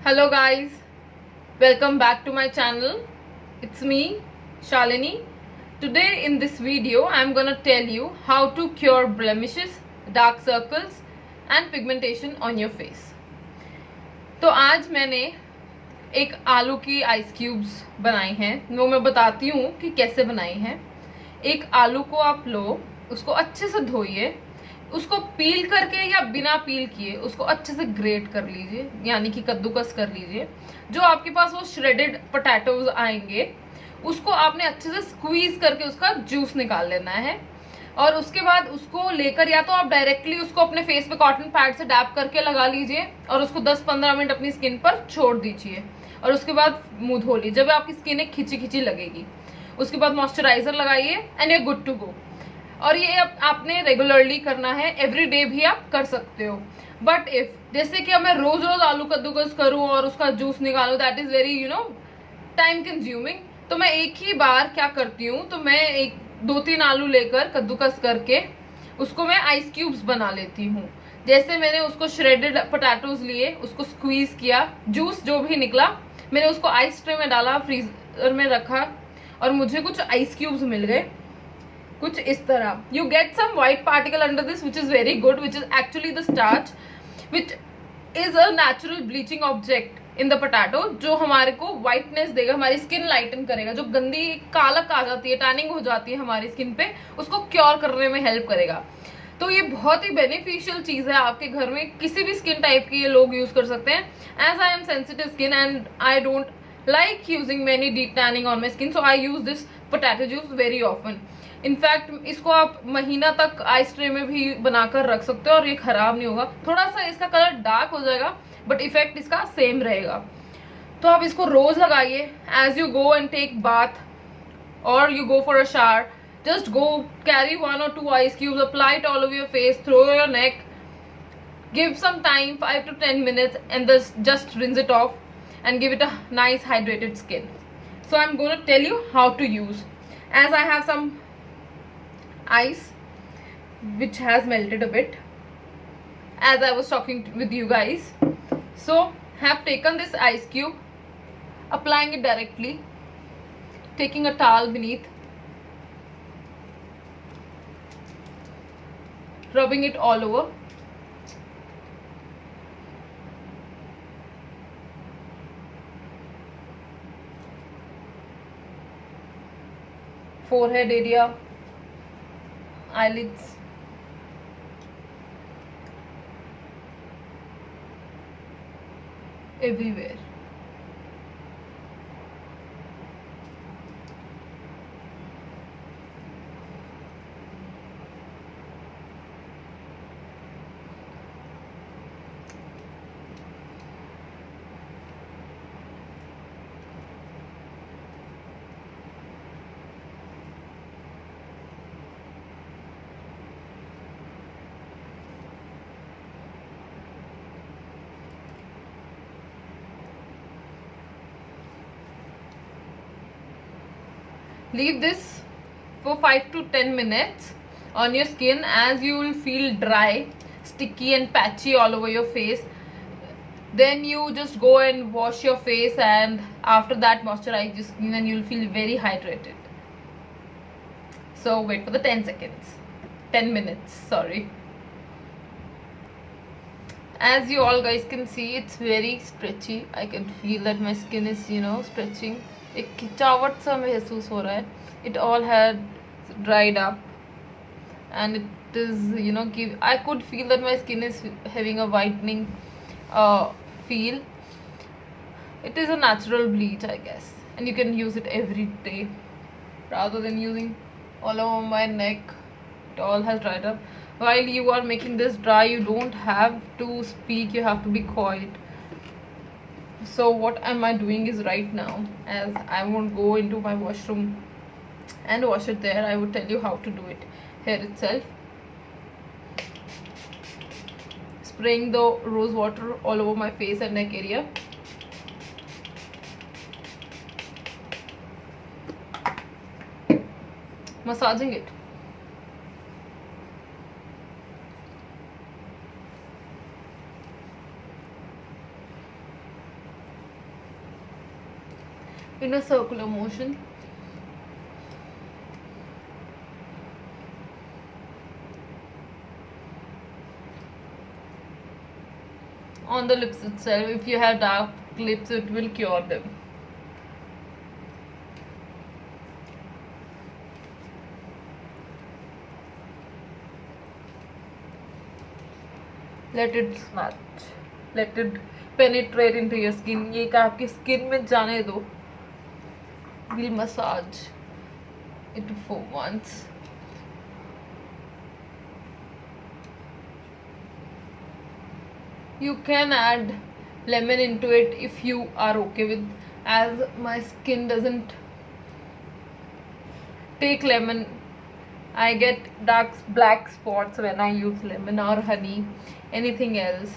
Hello guys, welcome back to my channel. It's me, Shalini. Today in this video, I'm gonna tell you how to cure blemishes, dark circles and pigmentation on your face. तो आज मैंने एक आलू की ice cubes बनाई हैं, वो मैं बताती हूँ कि कैसे बनाई हैं। एक आलू को आप लो, उसको अच्छे से धोइए, उसको पील करके या बिना पील किए उसको अच्छे से ग्रेट कर लीजिए, यानी कि कद्दूकस कर लीजिए। जो आपके पास वो श्रेडेड पोटैटोज आएंगे उसको आपने अच्छे से स्क्वीज करके उसका जूस निकाल लेना है। और उसके बाद उसको लेकर या तो आप डायरेक्टली उसको अपने फेस पे कॉटन पैड से डैप करके लगा लीजिए और उसको 10-15 मिनट अपनी स्किन पर छोड़ दीजिए और उसके बाद मुंह धो लीजिए। जब आपकी स्किन एक खिंची खिंची लगेगी उसके बाद मॉइस्चराइजर लगाइए and you good to go. और ये आपने रेगुलरली करना है, एवरी डे भी आप कर सकते हो। बट इफ जैसे कि अब मैं रोज रोज आलू कद्दूकस करूं और उसका जूस निकालूं, that is very time consuming. तो मैं एक ही बार क्या करती हूँ, तो मैं एक 2-3 आलू लेकर कद्दूकस करके उसको मैं आइस क्यूब्स बना लेती हूँ। जैसे मैंने उसको श्रेडेड पोटैटोज लिए, उसको स्क्वीज किया, जूस जो भी निकला मैंने उसको आइस ट्रे में डाला, फ्रीजर में रखा और मुझे कुछ आइस क्यूब्स मिल गए कुछ इस तरह। You get some white particle under this which is very good, which is actually the starch which is a natural bleaching object in the potato, जो हमारे को व्हाइटनेस देगा, हमारी स्किन लाइटन करेगा। जो गंदी कालक आ जाती है, टैनिंग हो जाती है हमारी स्किन पे, उसको क्योर करने में हेल्प करेगा। तो ये बहुत ही बेनिफिशियल चीज है, आपके घर में किसी भी स्किन टाइप की ये लोग यूज कर सकते हैं। As I am sensitive skin and I don't like using many deep tanning on my skin, so I use this potato juice very often. In fact इसको आप महीना तक आइस ट्रे में भी बनाकर रख सकते हो और ये खराब नहीं होगा। थोड़ा सा इसका कलर डार्क हो जाएगा बट इफेक्ट इसका सेम रहेगा। तो आप इसको रोज लगाइए as you go and take bath और you go for a shower. Just go carry 1 or 2 ice cubes, apply it all over your face, throw your neck, give some time 5 to 10 minutes and just rinse it off and give it a nice hydrated skin. So I'm going to tell you how to use. As I have some ice which has melted a bit as I was talking with you guys, so have taken this ice cube, applying it directly, taking a towel beneath, rubbing it all over, forehead area, eyelids, everywhere. Leave this for 5 to 10 minutes on your skin, as you will feel dry, sticky and patchy all over your face. Then you just go and wash your face and after that moisturize your skin and you'll feel very hydrated. So wait for the 10 minutes, sorry. As you all guys can see, it's very stretchy. I can feel that my skin is stretching. एक खिंचावट सा महसूस हो रहा है. It all had dried up and it is I could feel that my skin is having a whitening feel. It is a natural bleach, I guess, and you can use it every day rather than using all over my neck. It all has dried up. While you are making this dry, you don't have to speak, you have to be quiet. So what am I doing is right now, as I won't go into my washroom and wash it there, I would tell you how to do it here itself. Spraying the rose water all over my face and neck area. Massaging it. in a circular motion. On the lips itself. If you have dark lips, it will cure them. Let it smudge. Let it penetrate into your skin. ये का आपकी skin में जाने दो. We'll massage it for once. You can add lemon into it if you are okay with, as my skin doesn't take lemon. I get black spots when I use lemon or honey, anything else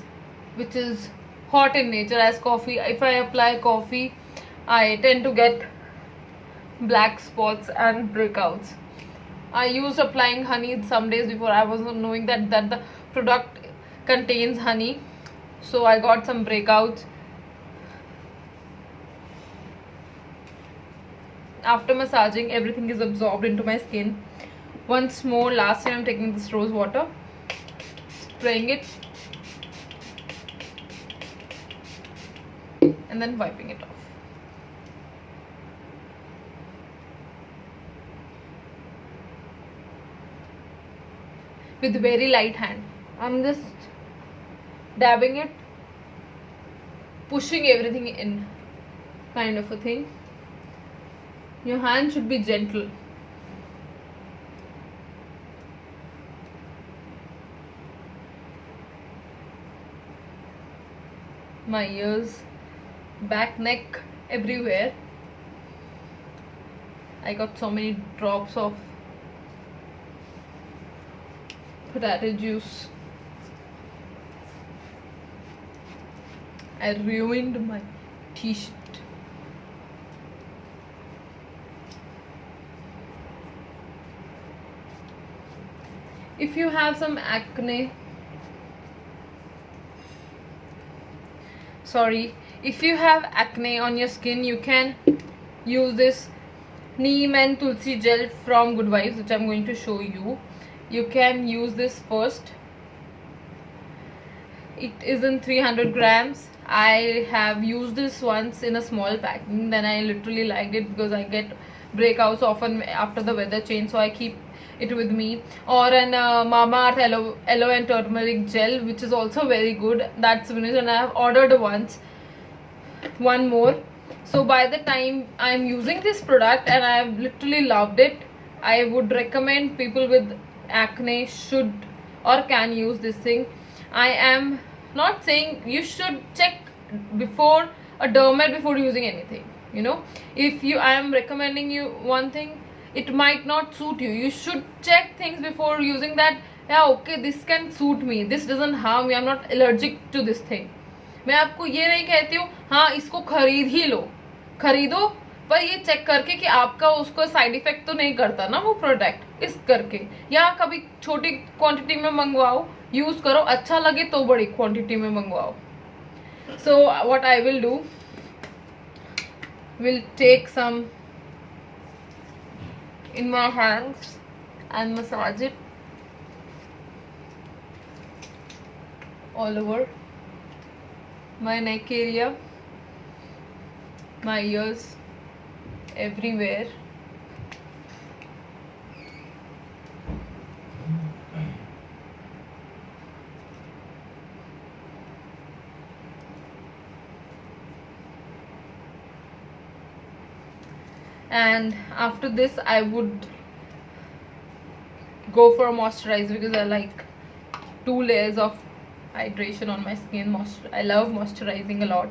which is hot in nature, as coffee. If I apply coffee, I tend to get black spots and breakouts. I used applying honey some days before. I wasn't knowing that the product contains honey, so I got some breakouts. After massaging, everything is absorbed into my skin. Once more, last time I'm taking this rose water, spraying it, and then wiping it off. With very light hand. I'm just dabbing it, pushing everything in, kind of a thing. Your hand should be gentle. My ears, back, neck, everywhere. I got so many drops of potato juice. I ruined my t-shirt. If you have some acne, if you have acne on your skin, you can use this neem and tulsi gel from Good Vibes, which I'm going to show you. You can use this first. It is in 300 grams. I have used this once in a small packing, then I literally liked it because I get breakouts often after the weather change, so I keep it with me. Or an Mamaearth aloe and turmeric gel, which is also very good. That's finished and I have ordered one more. So by the time I'm using this product, and I've literally loved it, I would recommend people with acne should or can use this thing. I am not saying you should check before a dermat before using anything, you know. If I am recommending you one thing, it might not suit you. You should check things before using that. Yeah, okay, this can suit me, this doesn't harm me, I'm not allergic to this thing. मैं आपको ये नहीं कहती हूँ हाँ इसको खरीद ही लो, खरीदो, पर ये चेक करके कि आपका उसको साइड इफेक्ट तो नहीं करता ना वो प्रोडक्ट, इस करके। या कभी छोटी क्वांटिटी में मंगवाओ, यूज करो, अच्छा लगे तो बड़ी क्वांटिटी में मंगवाओ। So what I will do, will take some in my hands and massage it all over my neck area, my ears, everywhere. And after this I would go for a moisturizer because I like 2 layers of hydration on my skin. I love moisturizing a lot.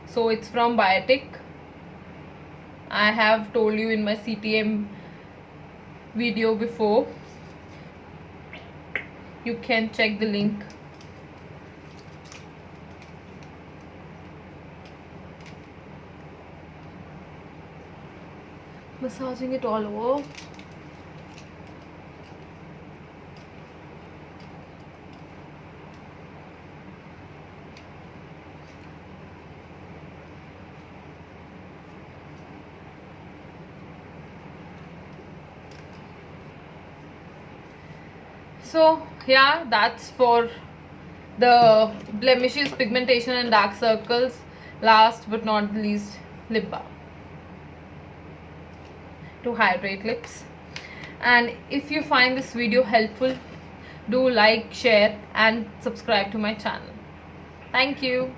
So it's from Biotic. I have told you in my CTM video before. You can check the link. Massaging it all over. So yeah, that's for the blemishes, pigmentation and dark circles. Last but not the least, lip balm to hydrate lips. And if you find this video helpful, do like, share and subscribe to my channel. Thank you.